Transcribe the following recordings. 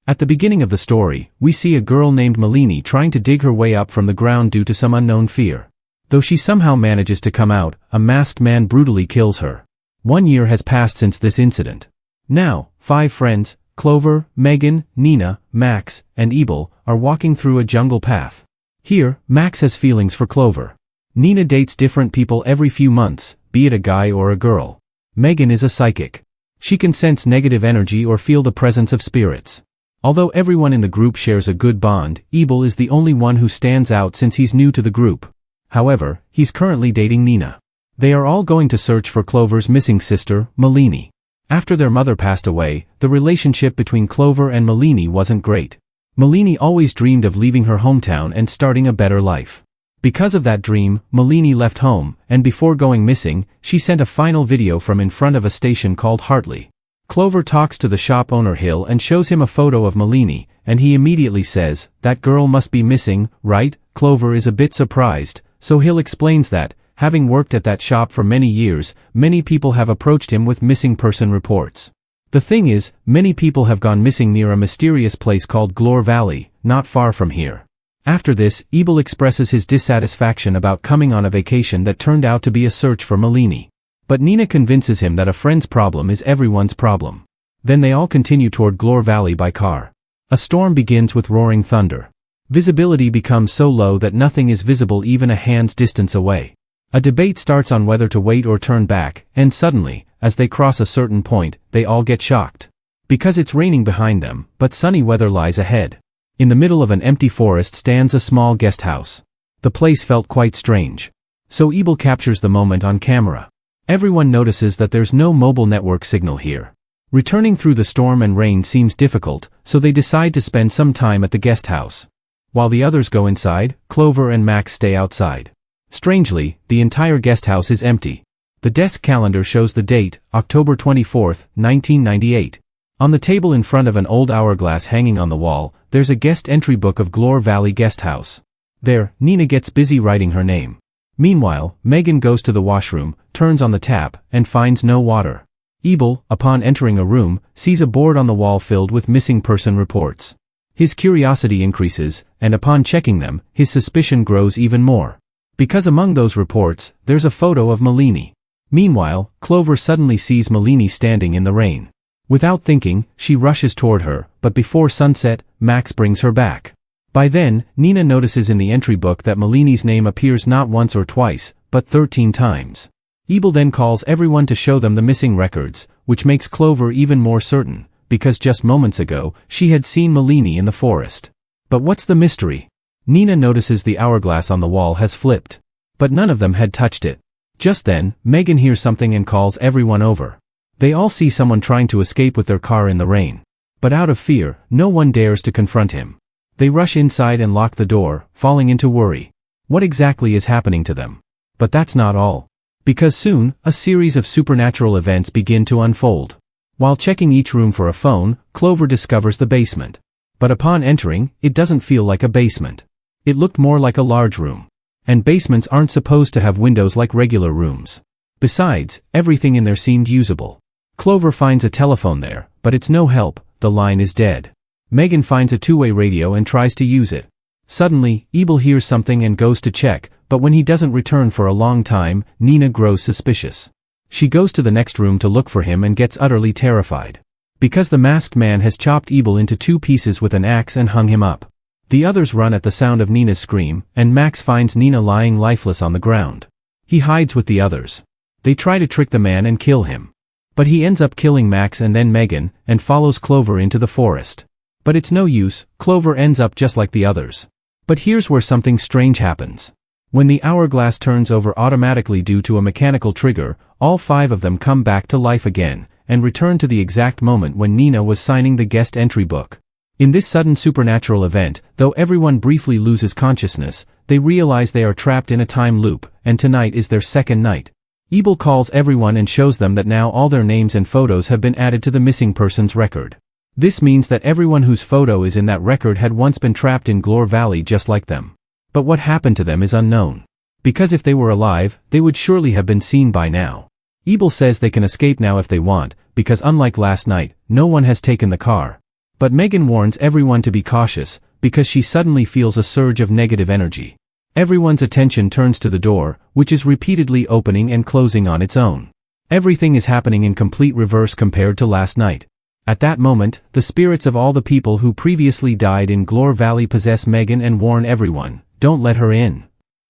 At the beginning of the story, we see a girl named Malini trying to dig her way up from the ground due to some unknown fear. Though she somehow manages to come out, a masked man brutally kills her. 1 year has passed since this incident. Now, 5 friends, Clover, Megan, Nina, Max, and Ebel, are walking through a jungle path. Here, Max has feelings for Clover. Nina dates different people every few months, be it a guy or a girl. Megan is a psychic. She can sense negative energy or feel the presence of spirits. Although everyone in the group shares a good bond, Ebel is the only one who stands out since he's new to the group. However, he's currently dating Nina. They are all going to search for Clover's missing sister, Malini. After their mother passed away, the relationship between Clover and Malini wasn't great. Malini always dreamed of leaving her hometown and starting a better life. Because of that dream, Malini left home, and before going missing, she sent a final video from in front of a station called Hartley. Clover talks to the shop owner Hill and shows him a photo of Malini, and he immediately says, "That girl must be missing, right?" Clover is a bit surprised, so Hill explains that, having worked at that shop for many years, many people have approached him with missing person reports. The thing is, many people have gone missing near a mysterious place called Glor Valley, not far from here. After this, Ebel expresses his dissatisfaction about coming on a vacation that turned out to be a search for Malini. But Nina convinces him that a friend's problem is everyone's problem. Then they all continue toward Glor Valley by car. A storm begins with roaring thunder. Visibility becomes so low that nothing is visible even a hand's distance away. A debate starts on whether to wait or turn back, and suddenly, as they cross a certain point, they all get shocked. Because it's raining behind them, but sunny weather lies ahead. In the middle of an empty forest stands a small guest house. The place felt quite strange. So Ebel captures the moment on camera. Everyone notices that there's no mobile network signal here. Returning through the storm and rain seems difficult, so they decide to spend some time at the guest house. While the others go inside, Clover and Max stay outside. Strangely, the entire guest house is empty. The desk calendar shows the date, October 24th, 1998. On the table in front of an old hourglass hanging on the wall, there's a guest entry book of Glor Valley Guest House. There, Nina gets busy writing her name. Meanwhile, Megan goes to the washroom, turns on the tap, and finds no water. Ebel, upon entering a room, sees a board on the wall filled with missing person reports. His curiosity increases, and upon checking them, his suspicion grows even more. Because among those reports, there's a photo of Malini. Meanwhile, Clover suddenly sees Malini standing in the rain. Without thinking, she rushes toward her, but before sunset, Max brings her back. By then, Nina notices in the entry book that Malini's name appears not once or twice, but 13 times. Ebel then calls everyone to show them the missing records, which makes Clover even more certain, because just moments ago, she had seen Malini in the forest. But what's the mystery? Nina notices the hourglass on the wall has flipped. But none of them had touched it. Just then, Megan hears something and calls everyone over. They all see someone trying to escape with their car in the rain. But out of fear, no one dares to confront him. They rush inside and lock the door, falling into worry. What exactly is happening to them? But that's not all. Because soon, a series of supernatural events begin to unfold. While checking each room for a phone, Clover discovers the basement. But upon entering, it doesn't feel like a basement. It looked more like a large room. And basements aren't supposed to have windows like regular rooms. Besides, everything in there seemed usable. Clover finds a telephone there, but it's no help, the line is dead. Megan finds a two-way radio and tries to use it. Suddenly, Ebel hears something and goes to check, but when he doesn't return for a long time, Nina grows suspicious. She goes to the next room to look for him and gets utterly terrified. Because the masked man has chopped Ebel into 2 pieces with an axe and hung him up. The others run at the sound of Nina's scream, and Max finds Nina lying lifeless on the ground. He hides with the others. They try to trick the man and kill him. But he ends up killing Max and then Megan, and follows Clover into the forest. But it's no use, Clover ends up just like the others. But here's where something strange happens. When the hourglass turns over automatically due to a mechanical trigger, all 5 of them come back to life again, and return to the exact moment when Nina was signing the guest entry book. In this sudden supernatural event, though everyone briefly loses consciousness, they realize they are trapped in a time loop, and tonight is their second night. Ebel calls everyone and shows them that now all their names and photos have been added to the missing persons record. This means that everyone whose photo is in that record had once been trapped in Glor Valley just like them. But what happened to them is unknown. Because if they were alive, they would surely have been seen by now. Ebel says they can escape now if they want, because unlike last night, no one has taken the car. But Megan warns everyone to be cautious, because she suddenly feels a surge of negative energy. Everyone's attention turns to the door, which is repeatedly opening and closing on its own. Everything is happening in complete reverse compared to last night. At that moment, the spirits of all the people who previously died in Glor Valley possess Megan and warn everyone, "Don't let her in."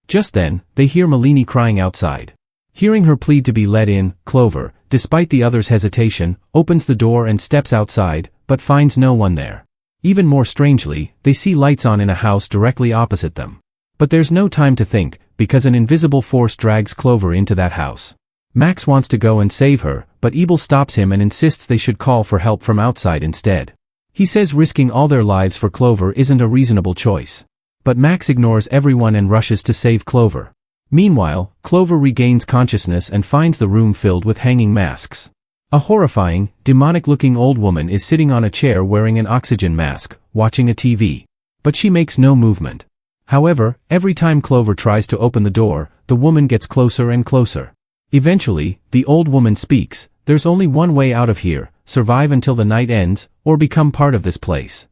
Just then, they hear Malini crying outside. Hearing her plead to be let in, Clover, despite the others' hesitation, opens the door and steps outside, but finds no one there. Even more strangely, they see lights on in a house directly opposite them. But there's no time to think, because an invisible force drags Clover into that house. Max wants to go and save her, but Ebel stops him and insists they should call for help from outside instead. He says risking all their lives for Clover isn't a reasonable choice. But Max ignores everyone and rushes to save Clover. Meanwhile, Clover regains consciousness and finds the room filled with hanging masks. A horrifying, demonic-looking old woman is sitting on a chair wearing an oxygen mask, watching a TV. But she makes no movement. However, every time Clover tries to open the door, the woman gets closer and closer. Eventually, the old woman speaks, "There's only one way out of here, survive until the night ends, or become part of this place."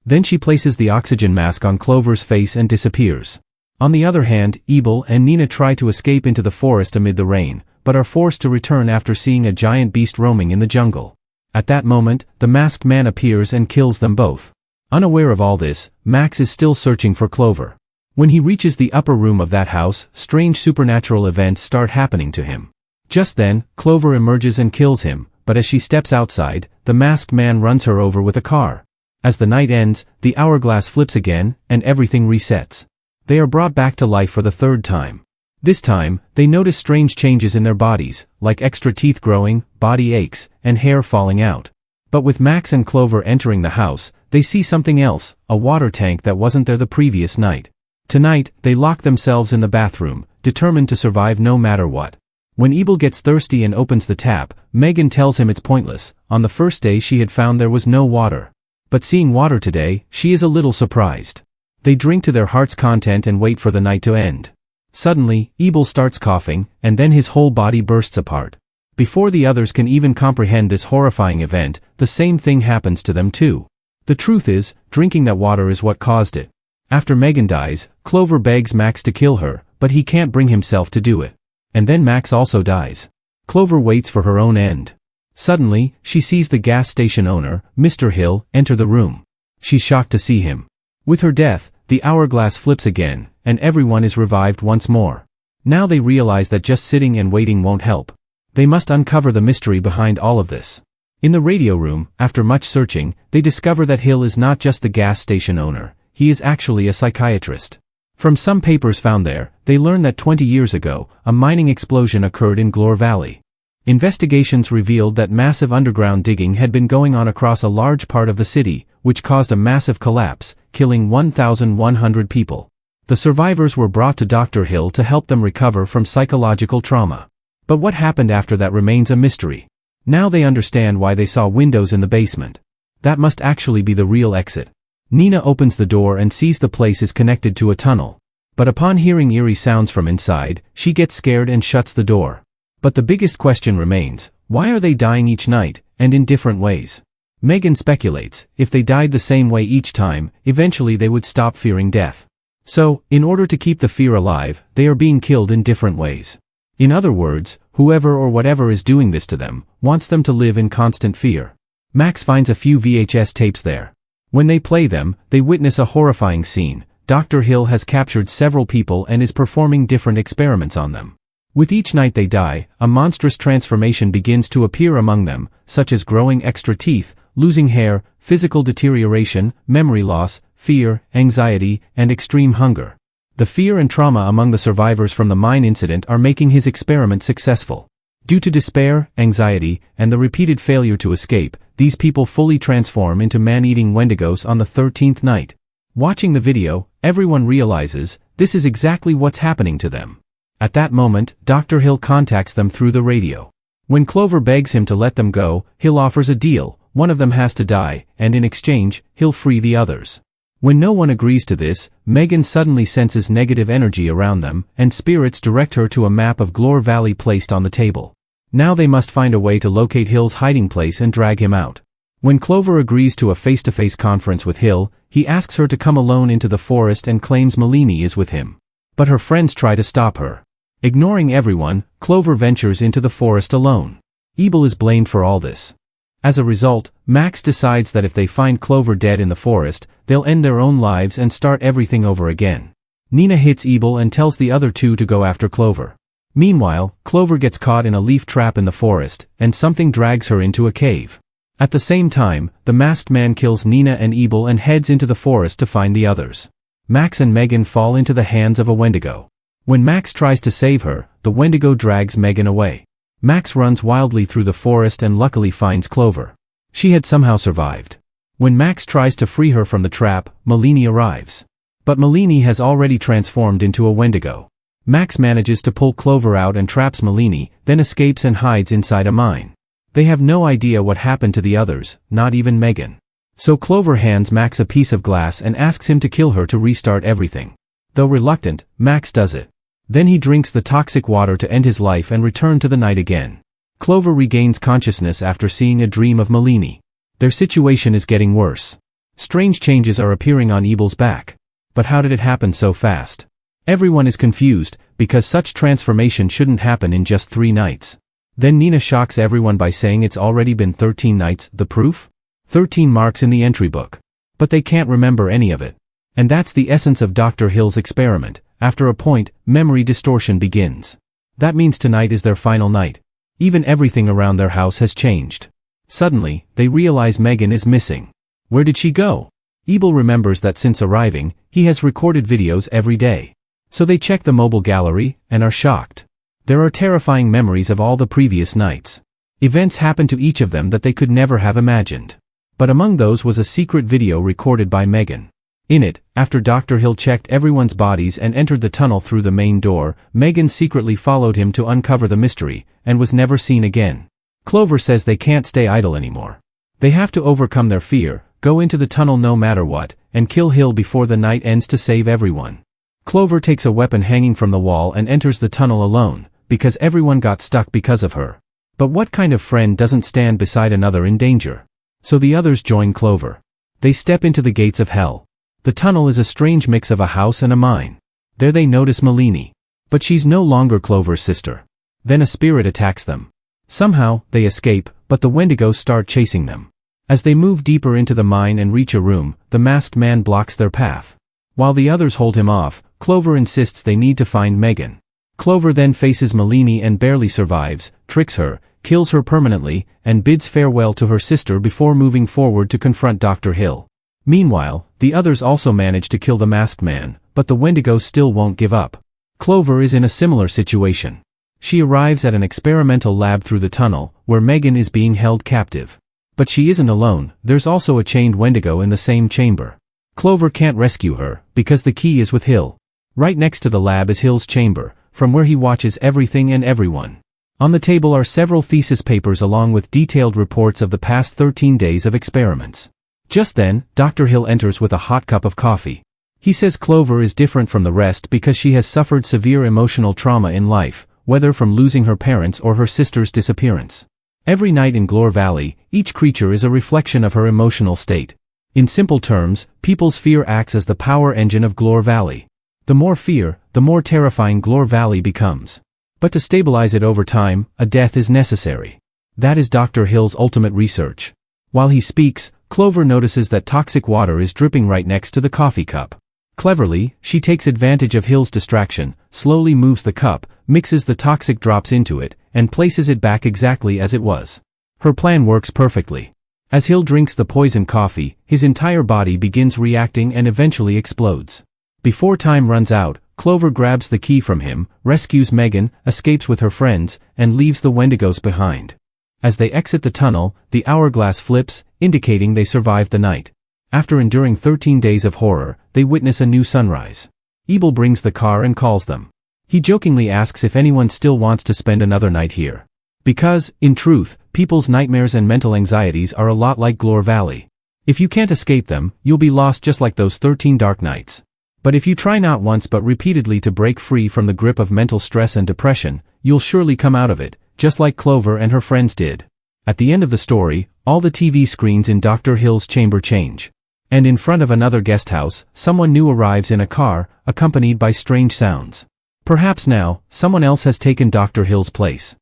Then she places the oxygen mask on Clover's face and disappears. On the other hand, Ebel and Nina try to escape into the forest amid the rain, but are forced to return after seeing a giant beast roaming in the jungle. At that moment, the masked man appears and kills them both. Unaware of all this, Max is still searching for Clover. When he reaches the upper room of that house, strange supernatural events start happening to him. Just then, Clover emerges and kills him, but as she steps outside, the masked man runs her over with a car. As the night ends, the hourglass flips again, and everything resets. They are brought back to life for the third time. This time, they notice strange changes in their bodies, like extra teeth growing, body aches, and hair falling out. But with Max and Clover entering the house, they see something else, a water tank that wasn't there the previous night. Tonight, they lock themselves in the bathroom, determined to survive no matter what. When Ebel gets thirsty and opens the tap, Megan tells him it's pointless. On the first day she had found there was no water. But seeing water today, she is a little surprised. They drink to their heart's content and wait for the night to end. Suddenly, Ebel starts coughing, and then his whole body bursts apart. Before the others can even comprehend this horrifying event, the same thing happens to them too. The truth is, drinking that water is what caused it. After Megan dies, Clover begs Max to kill her, but he can't bring himself to do it. And then Max also dies. Clover waits for her own end. Suddenly, she sees the gas station owner, Mr. Hill, enter the room. She's shocked to see him. With her death, the hourglass flips again, and everyone is revived once more. Now they realize that just sitting and waiting won't help. They must uncover the mystery behind all of this. In the radio room, after much searching, they discover that Hill is not just the gas station owner. He is actually a psychiatrist. From some papers found there, they learn that 20 years ago, a mining explosion occurred in Glor Valley. Investigations revealed that massive underground digging had been going on across a large part of the city, which caused a massive collapse, killing 1,100 people. The survivors were brought to Dr. Hill to help them recover from psychological trauma. But what happened after that remains a mystery. Now they understand why they saw windows in the basement. That must actually be the real exit. Nina opens the door and sees the place is connected to a tunnel. But upon hearing eerie sounds from inside, she gets scared and shuts the door. But the biggest question remains, why are they dying each night, and in different ways? Megan speculates, if they died the same way each time, eventually they would stop fearing death. So, in order to keep the fear alive, they are being killed in different ways. In other words, whoever or whatever is doing this to them, wants them to live in constant fear. Max finds a few VHS tapes there. When they play them, they witness a horrifying scene. Dr. Hill has captured several people and is performing different experiments on them. With each night they die, a monstrous transformation begins to appear among them, such as growing extra teeth, losing hair, physical deterioration, memory loss, fear, anxiety, and extreme hunger. The fear and trauma among the survivors from the mine incident are making his experiment successful. Due to despair, anxiety, and the repeated failure to escape, these people fully transform into man-eating Wendigos on the 13th night. Watching the video, everyone realizes, this is exactly what's happening to them. At that moment, Dr. Hill contacts them through the radio. When Clover begs him to let them go, Hill offers a deal. One of them has to die, and in exchange, he'll free the others. When no one agrees to this, Megan suddenly senses negative energy around them, and spirits direct her to a map of Glor Valley placed on the table. Now they must find a way to locate Hill's hiding place and drag him out. When Clover agrees to a face-to-face conference with Hill, he asks her to come alone into the forest and claims Malini is with him. But her friends try to stop her. Ignoring everyone, Clover ventures into the forest alone. Ebel is blamed for all this. As a result, Max decides that if they find Clover dead in the forest, they'll end their own lives and start everything over again. Nina hits Ebel and tells the other two to go after Clover. Meanwhile, Clover gets caught in a leaf trap in the forest, and something drags her into a cave. At the same time, the masked man kills Nina and Ebel and heads into the forest to find the others. Max and Megan fall into the hands of a Wendigo. When Max tries to save her, the Wendigo drags Megan away. Max runs wildly through the forest and luckily finds Clover. She had somehow survived. When Max tries to free her from the trap, Malini arrives. But Malini has already transformed into a Wendigo. Max manages to pull Clover out and traps Malini, then escapes and hides inside a mine. They have no idea what happened to the others, not even Megan. So Clover hands Max a piece of glass and asks him to kill her to restart everything. Though reluctant, Max does it. Then he drinks the toxic water to end his life and return to the night again. Clover regains consciousness after seeing a dream of Malini. Their situation is getting worse. Strange changes are appearing on Ebel's back. But how did it happen so fast? Everyone is confused, because such transformation shouldn't happen in just 3 nights. Then Nina shocks everyone by saying it's already been 13 nights. The proof? 13 marks in the entry book. But they can't remember any of it. And that's the essence of Dr. Hill's experiment. After a point, memory distortion begins. That means tonight is their final night. Even everything around their house has changed. Suddenly, they realize Megan is missing. Where did she go? Ebel remembers that since arriving, he has recorded videos every day. So they check the mobile gallery, and are shocked. There are terrifying memories of all the previous nights. Events happen to each of them that they could never have imagined. But among those was a secret video recorded by Megan. In it, after Dr. Hill checked everyone's bodies and entered the tunnel through the main door, Megan secretly followed him to uncover the mystery, and was never seen again. Clover says they can't stay idle anymore. They have to overcome their fear, go into the tunnel no matter what, and kill Hill before the night ends to save everyone. Clover takes a weapon hanging from the wall and enters the tunnel alone, because everyone got stuck because of her. But what kind of friend doesn't stand beside another in danger? So the others join Clover. They step into the gates of hell. The tunnel is a strange mix of a house and a mine. There they notice Malini. But she's no longer Clover's sister. Then a spirit attacks them. Somehow, they escape, but the Wendigos start chasing them. As they move deeper into the mine and reach a room, the masked man blocks their path. While the others hold him off, Clover insists they need to find Megan. Clover then faces Malini and barely survives, tricks her, kills her permanently, and bids farewell to her sister before moving forward to confront Dr. Hill. Meanwhile, the others also manage to kill the masked man, but the Wendigos still won't give up. Clover is in a similar situation. She arrives at an experimental lab through the tunnel, where Megan is being held captive. But she isn't alone, there's also a chained Wendigo in the same chamber. Clover can't rescue her, because the key is with Hill. Right next to the lab is Hill's chamber, from where he watches everything and everyone. On the table are several thesis papers along with detailed reports of the past 13 days of experiments. Just then, Dr. Hill enters with a hot cup of coffee. He says Clover is different from the rest because she has suffered severe emotional trauma in life, whether from losing her parents or her sister's disappearance. Every night in Glor Valley, each creature is a reflection of her emotional state. In simple terms, people's fear acts as the power engine of Glor Valley. The more fear, the more terrifying Glor Valley becomes. But to stabilize it over time, a death is necessary. That is Dr. Hill's ultimate research. While he speaks, Clover notices that toxic water is dripping right next to the coffee cup. Cleverly, she takes advantage of Hill's distraction, slowly moves the cup, mixes the toxic drops into it, and places it back exactly as it was. Her plan works perfectly. As Hill drinks the poison coffee, his entire body begins reacting and eventually explodes. Before time runs out, Clover grabs the key from him, rescues Megan, escapes with her friends, and leaves the Wendigos behind. As they exit the tunnel, the hourglass flips, indicating they survived the night. After enduring 13 days of horror, they witness a new sunrise. Ebel brings the car and calls them. He jokingly asks if anyone still wants to spend another night here. Because, in truth, people's nightmares and mental anxieties are a lot like Glor Valley. If you can't escape them, you'll be lost just like those 13 dark nights. But if you try not once but repeatedly to break free from the grip of mental stress and depression, you'll surely come out of it, just like Clover and her friends did. At the end of the story, All the TV screens in Dr. Hill's chamber change. And in front of another guest house, someone new arrives in a car, accompanied by strange sounds. Perhaps now, someone else has taken Dr. Hill's place.